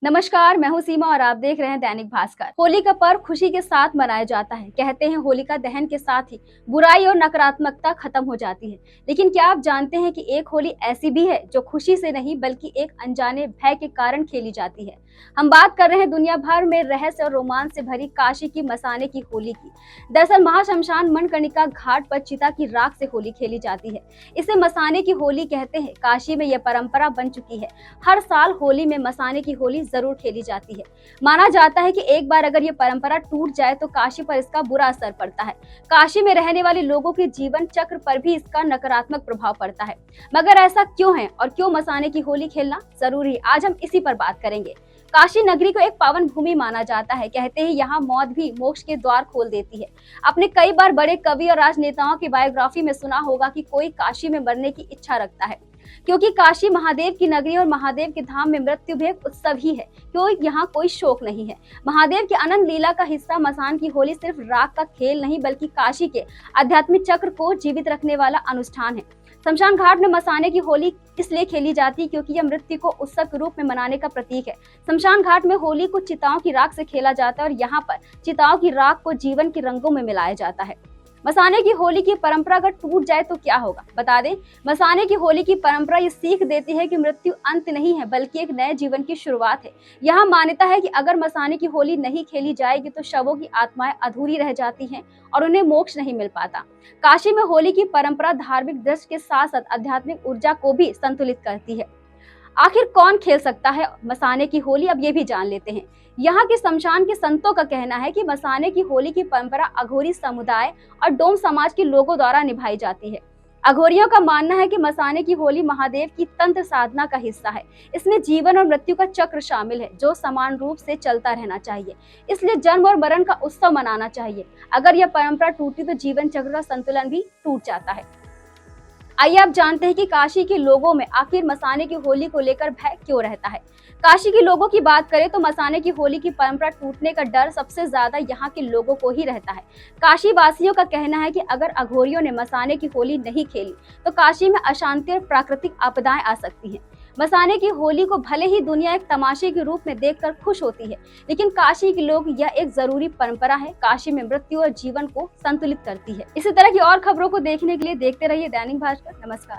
नमस्कार, मैं हूं सीमा और आप देख रहे हैं दैनिक भास्कर। होली का पर्व खुशी के साथ मनाया जाता है। कहते हैं होलिका दहन के साथ ही बुराई और नकारात्मकता खत्म हो जाती है। लेकिन क्या आप जानते हैं कि एक होली ऐसी भी है जो खुशी से नहीं बल्कि एक अनजाने भय के कारण खेली जाती है। हम बात कर रहे हैं दुनिया भर में रहस्य और रोमांच से भरी काशी की मसाने की होली की। दरअसल महाशमशान मणिकर्णिका घाट पर चिता की राख से होली खेली जाती है। इसे मसाने की होली कहते हैं। काशी में यह परंपरा बन चुकी है। हर साल होली में मसाने की होली जरूर खेली जाती है। माना जाता है कि एक बार अगर ये परंपरा टूट जाए तो काशी पर इसका बुरा असर पड़ता है। काशी में रहने वाले लोगों के जीवन चक्र पर भी इसका नकारात्मक प्रभाव पड़ता है। मगर ऐसा क्यों है और क्यों मसाने की होली खेलना जरूरी, आज हम इसी पर बात करेंगे। काशी नगरी को एक पावन भूमि माना जाता है। कहते हैं यहाँ मौत भी मोक्ष के द्वार खोल देती है। आपने कई बार बड़े कवि और राजनेताओं की बायोग्राफी में सुना होगा कि कोई काशी में मरने की इच्छा रखता है, क्योंकि काशी महादेव की नगरी और महादेव के धाम में मृत्यु भी एक उत्सव ही है। क्यों यहाँ कोई शोक नहीं है। महादेव की अनंत लीला का हिस्सा मसान की होली सिर्फ राख का खेल नहीं बल्कि काशी के आध्यात्मिक चक्र को जीवित रखने वाला अनुष्ठान है। शमशान घाट में मसाने की होली इसलिए खेली जाती है क्योंकि यह मृत्यु को उत्सव के रूप में मनाने का प्रतीक है। शमशान घाट में होली को चिताओं की राख से खेला जाता है और यहाँ पर चिताओं की राख को जीवन के रंगों में मिलाया जाता है। मसाने की होली की परंपरा अगर टूट जाए तो क्या होगा, बता दें। मसाने की होली की परंपरा ये सीख देती है कि मृत्यु अंत नहीं है बल्कि एक नए जीवन की शुरुआत है। यहाँ मान्यता है कि अगर मसाने की होली नहीं खेली जाएगी तो शवों की आत्माएं अधूरी रह जाती हैं और उन्हें मोक्ष नहीं मिल पाता। काशी में होली की परंपरा धार्मिक दृष्टि के साथ साथ आध्यात्मिक ऊर्जा को भी संतुलित करती है। आखिर कौन खेल सकता है मसाने की होली, अब ये भी जान लेते हैं। यहाँ के शमशान के संतों का कहना है कि मसाने की होली की परंपरा अघोरी समुदाय और डोम समाज के लोगों द्वारा निभाई जाती है। अघोरियों का मानना है कि मसाने की होली महादेव की तंत्र साधना का हिस्सा है। इसमें जीवन और मृत्यु का चक्र शामिल है जो समान रूप से चलता रहना चाहिए। इसलिए जन्म और मरण का उत्सव मनाना चाहिए। अगर यह परंपरा टूटी तो जीवन चक्र का संतुलन भी टूट जाता है। आइए आप जानते हैं कि काशी के लोगों में आखिर मसाने की होली को लेकर भय क्यों रहता है। काशी के लोगों की बात करें तो मसाने की होली की परंपरा टूटने का डर सबसे ज्यादा यहाँ के लोगों को ही रहता है। काशी वासियों का कहना है कि अगर अघोरियों ने मसाने की होली नहीं खेली तो काशी में अशांति और प्राकृतिक आपदाएं आ सकती हैं। मसाने की होली को भले ही दुनिया एक तमाशे के रूप में देखकर खुश होती है, लेकिन काशी के लोग यह एक जरूरी परंपरा है। काशी में मृत्यु और जीवन को संतुलित करती है। इसी तरह की और खबरों को देखने के लिए देखते रहिए दैनिक भास्कर। नमस्कार।